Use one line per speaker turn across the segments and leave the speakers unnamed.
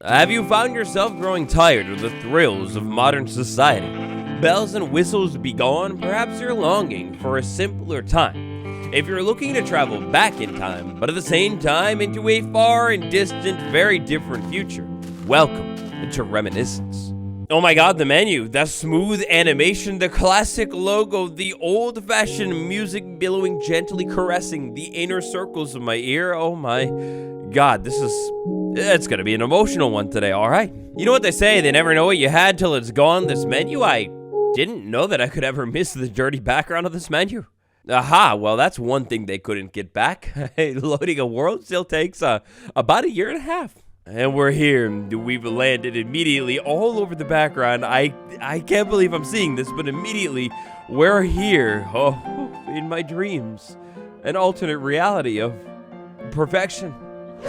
Have you found yourself growing tired of the thrills of modern society? Bells and whistles be gone, perhaps you're longing for a simpler time. If you're looking to travel back in time, but at the same time into a far and distant, very different future, welcome to Reminiscence. Oh my god, the menu, that smooth animation, the classic logo, the old-fashioned music billowing, gently caressing the inner circles of my ear. Oh my god, it's gonna be an emotional one today, alright? You know what they say, they never know what you had till it's gone. This menu, I didn't know that I could ever miss the dirty background of this menu. Aha, well that's one thing they couldn't get back. Loading a world still takes about a year and a half. And we're here, we've landed immediately all over the background. I can't believe I'm seeing this, but immediately we're here. Oh, in my dreams. An alternate reality of perfection.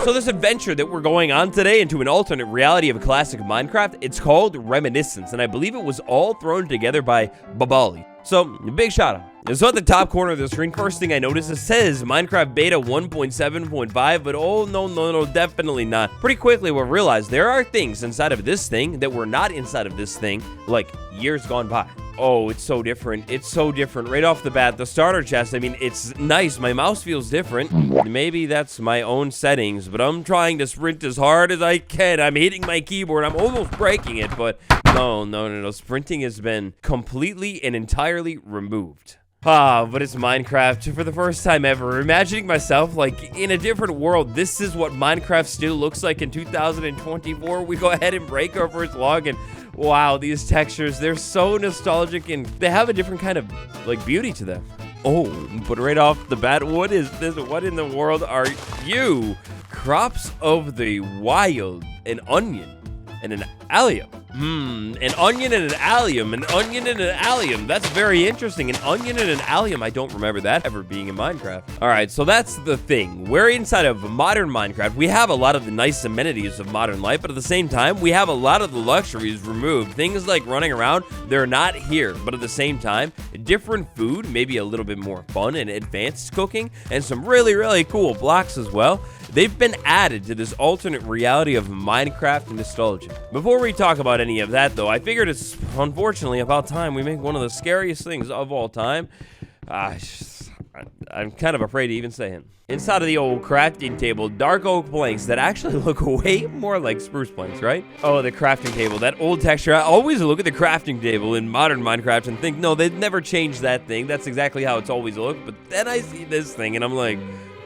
So this adventure that we're going on today into an alternate reality of classic Minecraft, it's called Reminiscence, and I believe it was all thrown together by Babali. So, big shout out. And so at the top corner of the screen, first thing I notice, it says Minecraft Beta 1.7.5, but oh no, definitely not. Pretty quickly we'll realize there are things inside of this thing that were not inside of this thing, like years gone by. Oh, it's so different. It's so different. Right off the bat, the starter chest, I mean, it's nice. My mouse feels different. Maybe that's my own settings, but I'm trying to sprint as hard as I can. I'm hitting my keyboard. I'm almost breaking it, but no. Sprinting has been completely and entirely removed. But it's Minecraft for the first time ever. Imagining myself like in a different world. This is what Minecraft still looks like in 2024. We go ahead and break our first log, and wow, these textures, they're so nostalgic and they have a different kind of like beauty to them. Oh, but right off the bat, what is this? What in the world are you? Crops of the wild, an onion and an allium. An onion and an allium, an onion and an allium. That's very interesting. An onion and an allium. I don't remember that ever being in Minecraft. All right, so that's the thing. We're inside of modern Minecraft. We have a lot of the nice amenities of modern life, but at the same time, we have a lot of the luxuries removed. Things like running around, they're not here, but at the same time, different food, maybe a little bit more fun and advanced cooking, and some really cool blocks as well. They've been added to this alternate reality of Minecraft nostalgia. Before we talk about any of that, though, I figured it's unfortunately about time we make one of the scariest things of all time. I'm kind of afraid to even say it. Inside of the old crafting table, dark oak planks that actually look way more like spruce planks, right? Oh, the crafting table, that old texture. I always look at the crafting table in modern Minecraft and think, no, they've never changed that thing. That's exactly how it's always looked. But then I see this thing and I'm like,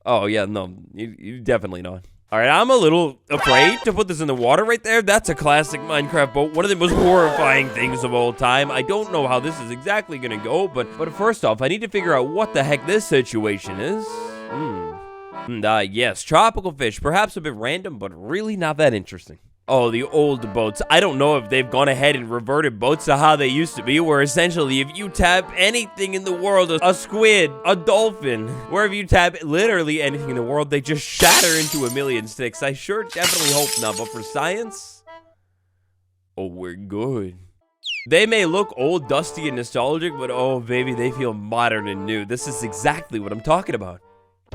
oh yeah, no, you definitely not. All right, I'm a little afraid to put this in the water right there. That's a classic Minecraft boat. One of the most horrifying things of all time. I don't know how this is exactly gonna go, but first off, I need to figure out what the heck this situation is. Yes, tropical fish. Perhaps a bit random, but really not that interesting. Oh, the old boats. I don't know if they've gone ahead and reverted boats to how they used to be, where essentially if you tap anything in the world, a squid, a dolphin, where if you tap literally anything in the world, they just shatter into a million sticks. I sure definitely hope not, but for science, oh, we're good. They may look old, dusty, and nostalgic, but oh, baby, they feel modern and new. This is exactly what I'm talking about.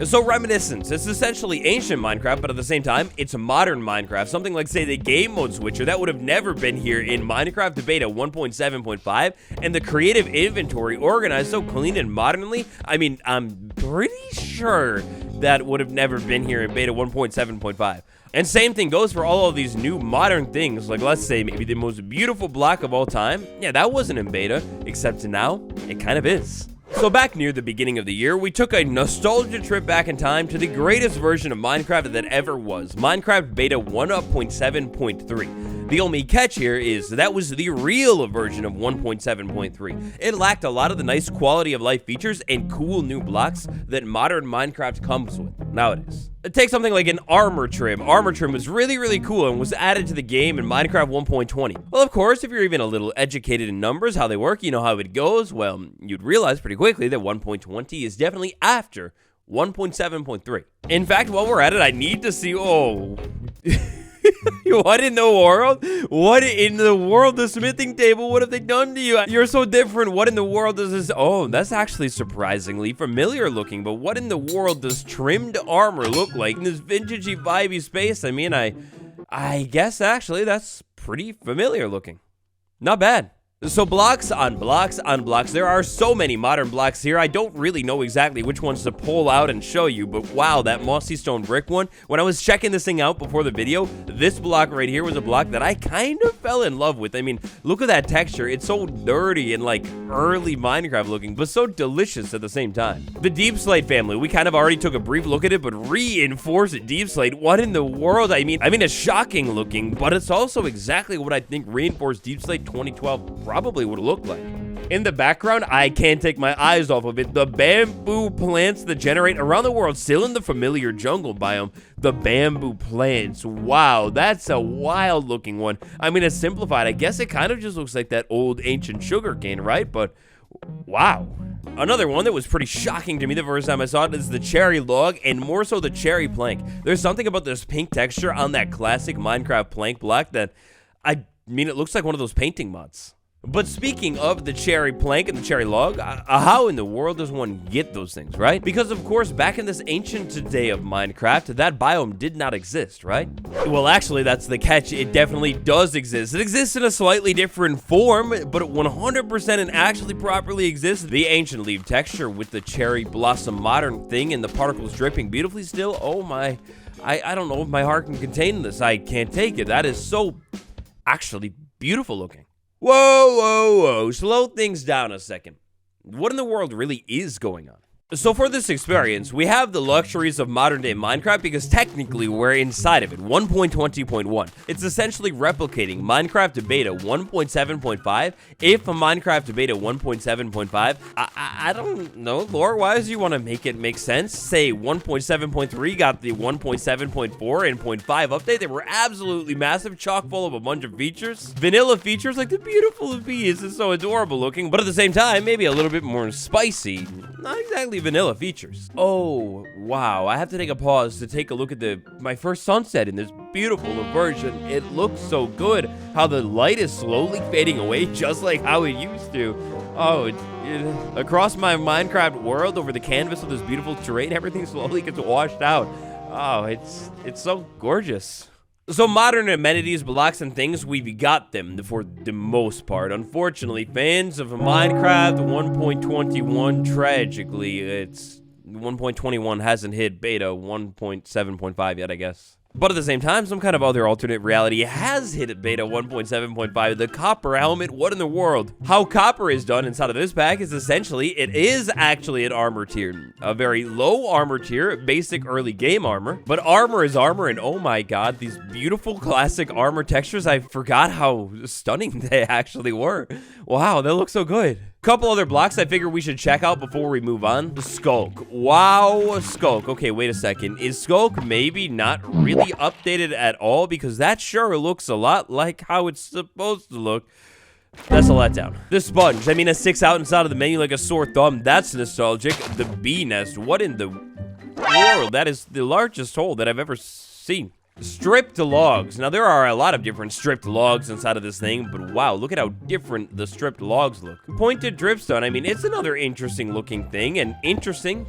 So Reminiscence, it's essentially ancient Minecraft, but at the same time, it's a modern Minecraft. Something like, say, the game mode switcher that would have never been here in Minecraft Beta 1.7.5, and the creative inventory organized so clean and modernly. I mean, I'm pretty sure that would have never been here in Beta 1.7.5. And same thing goes for all of these new modern things, like let's say maybe the most beautiful block of all time. Yeah, that wasn't in beta, except now it kind of is. So back near the beginning of the year, we took a nostalgia trip back in time to the greatest version of Minecraft that ever was, Minecraft Beta 1.7.3. The only catch here is that was the real version of 1.7.3. It lacked a lot of the nice quality of life features and cool new blocks that modern Minecraft comes with nowadays. Take something like an armor trim. Armor trim was really cool and was added to the game in Minecraft 1.20. Well, of course, if you're even a little educated in numbers, how they work, you know how it goes, well, you'd realize pretty quickly that 1.20 is definitely after 1.7.3. In fact, while we're at it, I need to see, oh... What in the world? What in the world? The smithing table, what have they done to you? You're so different. What in the world does this? Oh, that's actually surprisingly familiar looking, but what in the world does trimmed armor look like in this vintagey, vibey space? I mean, I I guess actually that's pretty familiar looking. Not bad. So blocks on blocks on blocks. There are so many modern blocks here. I don't really know exactly which ones to pull out and show you, but wow, that mossy stone brick one. When I was checking this thing out before the video, this block right here was a block that I kind of fell in love with. I mean, look at that texture. It's so dirty and like early Minecraft looking, but so delicious at the same time. The Deep Slate family, we kind of already took a brief look at it, but reinforced Deep Slate. What in the world? I mean, it's shocking looking, but it's also exactly what I think reinforced Deep Slate 2012 probably would look like. In the background, I can't take my eyes off of it. The bamboo plants that generate around the world, still in the familiar jungle biome. The bamboo plants. Wow, that's a wild looking one. I mean, it's simplified. I guess it kind of just looks like that old ancient sugarcane, right? But wow. Another one that was pretty shocking to me the first time I saw it is the cherry log, and more so the cherry plank. There's something about this pink texture on that classic Minecraft plank block that, I mean, it looks like one of those painting mods. But speaking of the cherry plank and the cherry log, how in the world does one get those things, right? Because of course, back in this ancient day of Minecraft, that biome did not exist, right? Well, actually, that's the catch. It definitely does exist. It exists in a slightly different form, but 100% and actually properly exists. The ancient leaf texture with the cherry blossom modern thing and the particles dripping beautifully still. Oh my, I don't know if my heart can contain this. I can't take it. That is so actually beautiful looking. Whoa, slow things down a second. What in the world really is going on? So for this experience, we have the luxuries of modern day Minecraft because technically we're inside of it, 1.20.1. It's essentially replicating Minecraft Beta 1.7.5. If a Minecraft Beta 1.7.5, I don't know, lore-wise, you want to make it make sense? Say 1.7.3 got the 1.7.4 and 0.5 update. They were absolutely massive, chock full of a bunch of features. Vanilla features like the beautiful bees is so adorable looking, but at the same time, maybe a little bit more spicy. Not exactly vanilla features. Oh, wow. I have to take a pause to take a look at my first sunset in this beautiful version. It looks so good. How the light is slowly fading away just like how it used to. Oh, across my Minecraft world over the canvas of this beautiful terrain, everything slowly gets washed out. Oh, it's so gorgeous. So modern amenities, blocks, and things, we've got them for the most part. Unfortunately, fans of Minecraft 1.21, tragically, it's 1.21 hasn't hit beta 1.7.5 yet, I guess. But at the same time, some kind of other alternate reality has hit beta 1.7.5, the copper helmet. What in the world? How copper is done inside of this pack is essentially, it is actually an armor tier. A very low armor tier, basic early game armor. But armor is armor, and oh my god, these beautiful classic armor textures, I forgot how stunning they actually were. Wow, they look so good. Couple other blocks I figure we should check out before we move on. The Skulk. Wow, Skulk. Okay, wait a second. Is Skulk maybe not really updated at all? Because that sure looks a lot like how it's supposed to look. That's a letdown. The Sponge. I mean, it sticks out inside of the menu like a sore thumb. That's nostalgic. The Bee Nest. What in the world? That is the largest hole that I've ever seen. Stripped logs. Now, there are a lot of different stripped logs inside of this thing, but wow, look at how different the stripped logs look. Pointed dripstone. I mean, it's another interesting looking thing, and interesting,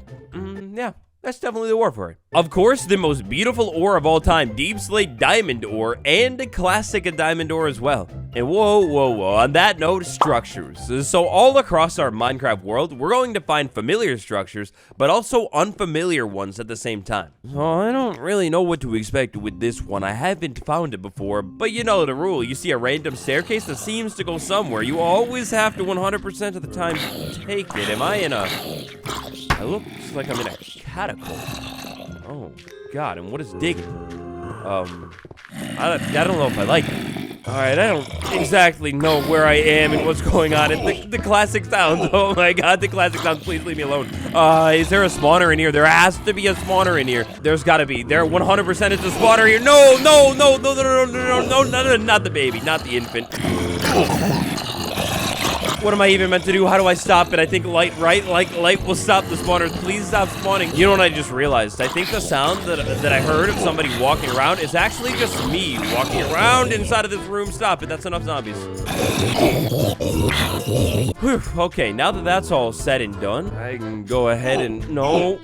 yeah. That's definitely the word for it. Of course, the most beautiful ore of all time, Deep Slate Diamond Ore, and a classic Diamond Ore as well. And whoa, on that note, structures. So all across our Minecraft world, we're going to find familiar structures, but also unfamiliar ones at the same time. So I don't really know what to expect with this one. I haven't found it before, but you know the rule. You see a random staircase that seems to go somewhere. You always have to 100% of the time take it. Am I in a... It looks like I'm in a catacomb. Oh, God, and what is digging? I don't know if I like it. Alright, I don't exactly know where I am and what's going on. And the classic sounds. Oh my god, the classic sounds. Please leave me alone. Is there a spawner in here? There has to be a spawner in here. There's gotta be. There 100% is a spawner here. No, not the baby, not the infant. What am I even meant to do? How do I stop it? I think light, right? Like, light will stop the spawners. Please stop spawning. You know what I just realized? I think the sound that I heard of somebody walking around is actually just me walking around inside of this room. Stop it. That's enough zombies. Whew. Okay, now that that's all said and done, I can go ahead and... No.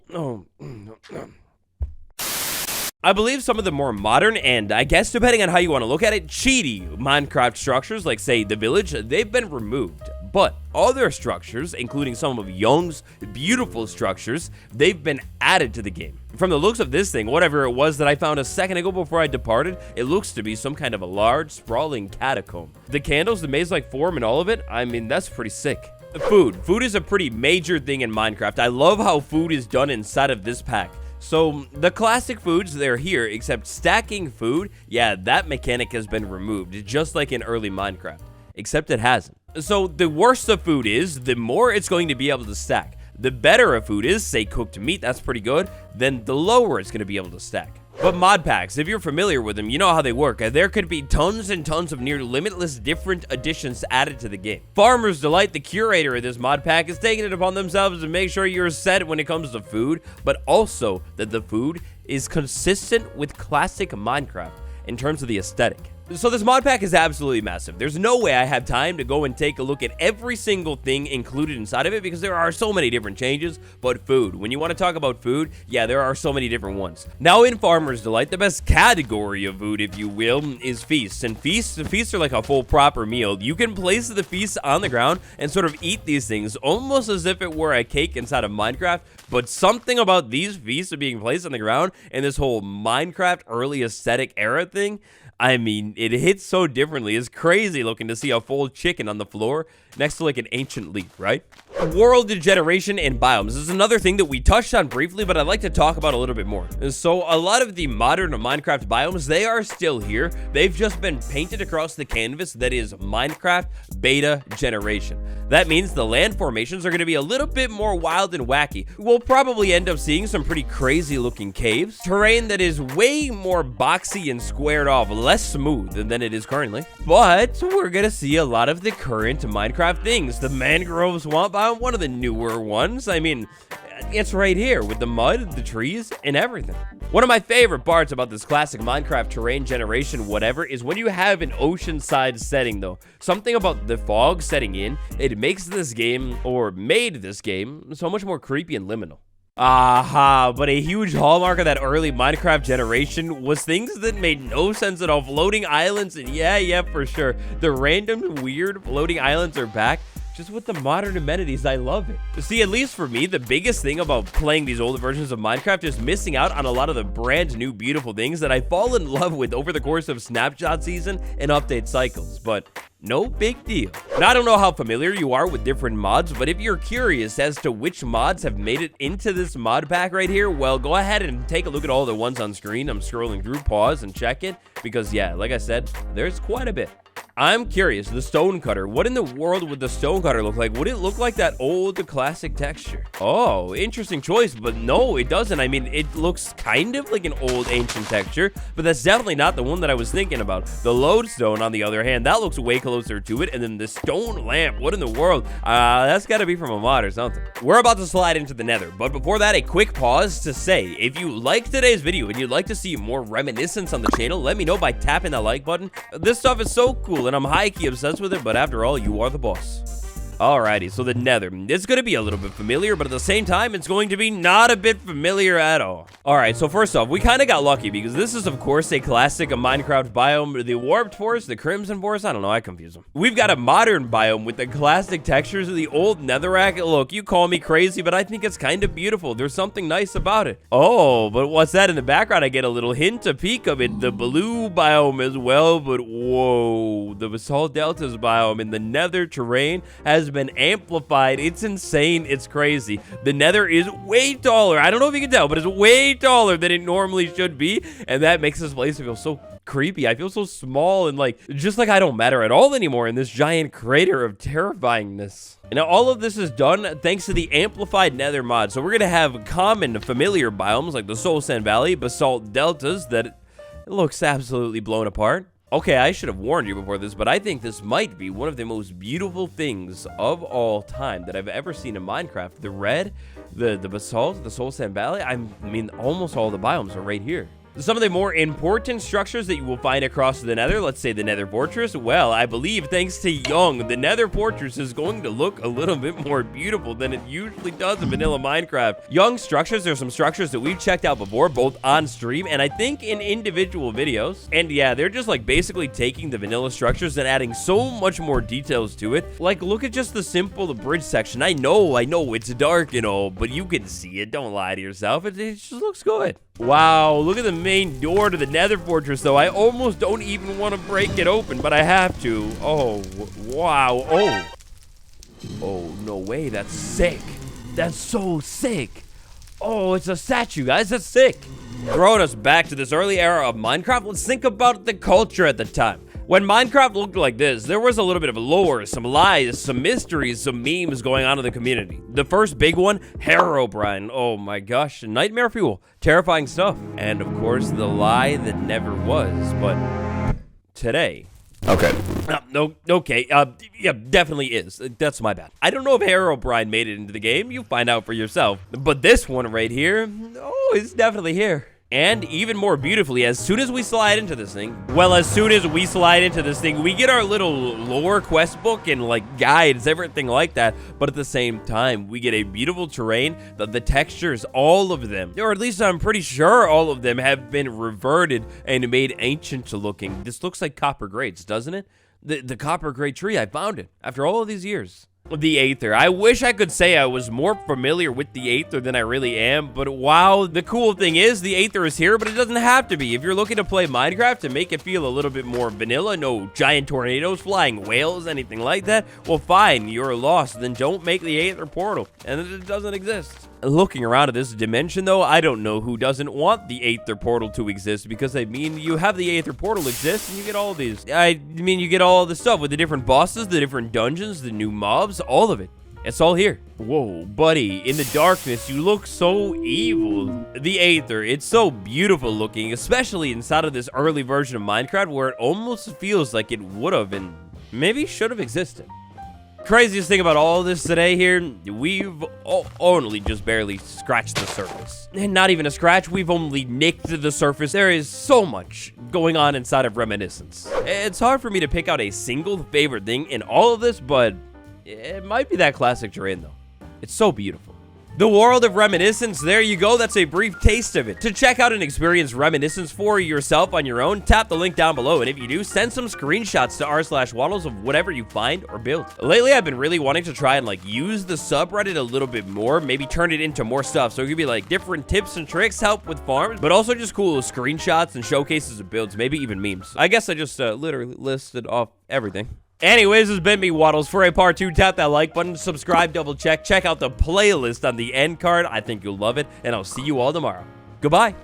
I believe some of the more modern and, I guess depending on how you want to look at it, cheaty Minecraft structures, like say the village, they've been removed. But other structures, including some of Young's beautiful structures, they've been added to the game. From the looks of this thing, whatever it was that I found a second ago before I departed, it looks to be some kind of a large, sprawling catacomb. The candles, the maze-like form, and all of it, I mean, that's pretty sick. Food. Food is a pretty major thing in Minecraft. I love how food is done inside of this pack. So, the classic foods, they're here, except stacking food, yeah, that mechanic has been removed, just like in early Minecraft. Except it hasn't. So, the worse the food is, the more it's going to be able to stack. The better a food is, say cooked meat, that's pretty good, then the lower it's going to be able to stack. But mod packs, if you're familiar with them, you know how they work. There could be tons and tons of near limitless different additions added to the game. Farmer's Delight, the curator of this mod pack, is taking it upon themselves to make sure you're set when it comes to food, but also that the food is consistent with classic Minecraft in terms of the aesthetic. So this mod pack is absolutely massive. There's no way I have time to go and take a look at every single thing included inside of it because there are so many different changes. But food, when you want to talk about food, yeah, there are so many different ones. Now in Farmer's Delight, the best category of food, if you will, is feasts. And feasts are like a full proper meal. You can place the feasts on the ground and sort of eat these things almost as if it were a cake inside of Minecraft. But something about these feasts are being placed on the ground and this whole Minecraft early aesthetic era thing, I mean, it hits so differently. It's crazy looking to see a full chicken on the floor next to like an ancient leaf, right? World degeneration and biomes. This is another thing that we touched on briefly, but I'd like to talk about a little bit more. So a lot of the modern Minecraft biomes, they are still here. They've just been painted across the canvas that is Minecraft beta generation. That means the land formations are going to be a little bit more wild and wacky. We'll probably end up seeing some pretty crazy looking caves, terrain that is way more boxy and squared off, less smooth than it is currently. But we're going to see a lot of the current Minecraft things. The mangrove swamp biome, one of the newer ones. I mean, it's right here with the mud, the trees, and everything. One of my favorite parts about this classic Minecraft terrain generation whatever is when you have an oceanside setting though. Something about the fog setting in, it makes this game, or made this game, so much more creepy and liminal. Aha, but a huge hallmark of that early Minecraft generation was things that made no sense at all. Floating islands, and yeah, for sure. The random weird floating islands are back. Just with the modern amenities, I love it. See, at least for me, the biggest thing about playing these older versions of Minecraft is missing out on a lot of the brand new beautiful things that I fall in love with over the course of snapshot season and update cycles, but no big deal. Now, I don't know how familiar you are with different mods, but if you're curious as to which mods have made it into this mod pack right here, well, go ahead and take a look at all the ones on screen. I'm scrolling through, pause and check it, because yeah, like I said, there's quite a bit. I'm curious, the stone cutter. What in the world would the stone cutter look like? Would it look like that old classic texture? Oh, interesting choice, but no, it doesn't. I mean, it looks kind of like an old ancient texture, but that's definitely not the one that I was thinking about. The lodestone, on the other hand, that looks way closer to it. And then the stone lamp, what in the world? That's gotta be from a mod or something. We're about to slide into the nether, but before that, a quick pause to say, if you liked today's video and you'd like to see more Reminiscence on the channel, let me know by tapping that like button. This stuff is so cool, and I'm high-key obsessed with it, but after all, you are the boss. Alrighty, so the nether. It's going to be a little bit familiar, but at the same time, it's going to be not a bit familiar at all. Alright, so first off, we kind of got lucky because this is, of course, a classic Minecraft biome. The warped forest, the crimson forest, I don't know, I confuse them. We've got a modern biome with the classic textures of the old netherrack. Look, you call me crazy, but I think it's kind of beautiful. There's something nice about it. Oh, but what's that in the background? I get a little hint, a peek of it. The blue biome as well, but whoa. The basalt deltas biome in the nether terrain has been amplified. It's insane. It's crazy. The nether is way taller. I don't know if you can tell, but it's way taller than it normally should be, and that makes this place feel so creepy. I feel so small and like just like I don't matter at all anymore in this giant crater of terrifyingness. And now all of this is done thanks to the amplified nether mod. So we're gonna have common familiar biomes like the Soul Sand Valley, basalt deltas that it looks absolutely blown apart. Okay, I should have warned you before this, but I think this might be one of the most beautiful things of all time that I've ever seen in Minecraft. The red, the basalt, the Soul Sand Valley, I mean, almost all the biomes are right here. Some of the more important structures that you will find across the nether, let's say the nether fortress, well, I believe thanks to Young, the nether fortress is going to look a little bit more beautiful than it usually does in vanilla Minecraft. Young structures, there's some structures that we've checked out before, both on stream and I think in individual videos. And yeah, they're just like basically taking the vanilla structures and adding so much more details to it. Like, look at just the simple bridge section. I know it's dark and all, but you can see it. Don't lie to yourself. It just looks good. Wow, look at the main door to the nether fortress, though. I almost don't even want to break it open, but I have to. Oh, wow. Oh, no way. That's sick. That's so sick. Oh, it's a statue, guys. That's sick. Throwing us back to this early era of Minecraft, let's think about the culture at the time. When Minecraft looked like this, there was a little bit of lore, some lies, some mysteries, some memes going on in the community. The first big one, Herobrine. Oh my gosh, nightmare fuel. Terrifying stuff. And of course, the lie that never was, but today. Okay. Yeah, definitely is. That's my bad. I don't know if Herobrine made it into the game. You find out for yourself. But this one right here, oh, it's definitely here. And even more beautifully, as soon as we slide into this thing, we get our little lore quest book and like guides, everything like that. But at the same time, we get a beautiful terrain, the textures, all of them, or at least I'm pretty sure all of them have been reverted and made ancient looking. This looks like copper grades, doesn't it? The copper grade tree, I found it after all of these years. The aether. I wish I could say I was more familiar with the aether than I really am, but wow, the cool thing is the aether is here, but it doesn't have to be. If you're looking to play Minecraft and make it feel a little bit more vanilla, no giant tornadoes, flying whales, anything like that, well, fine, you're lost. Then don't make the aether portal, and it doesn't exist. Looking around at this dimension, though, I don't know who doesn't want the aether portal to exist, because, I mean, you have the aether portal exist, and you get all these. I mean, you get all the stuff with the different bosses, the different dungeons, the new mobs, all of it. It's all here. Whoa, buddy, in the darkness, you look so evil. The aether, it's so beautiful looking, especially inside of this early version of Minecraft, where it almost feels like it would have and maybe should have existed. Craziest thing about all this today here, we've only just barely scratched the surface. And not even a scratch, we've only nicked the surface. There is so much going on inside of Reminiscence. It's hard for me to pick out a single favorite thing in all of this, but it might be that classic terrain though. It's so beautiful. The world of Reminiscence, there you go. That's a brief taste of it. To check out and experience Reminiscence for yourself on your own, tap the link down below. And if you do, send some screenshots to r/waddles of whatever you find or build. Lately, I've been really wanting to try and like use the subreddit a little bit more, maybe turn it into more stuff. So it could be like different tips and tricks, help with farms, but also just cool screenshots and showcases of builds, maybe even memes. I guess I just literally listed off everything. Anyways, this has been me, Waddles. For a part 2, tap that like button, subscribe, double check out the playlist on the end card. I think you'll love it, and I'll see you all tomorrow. Goodbye.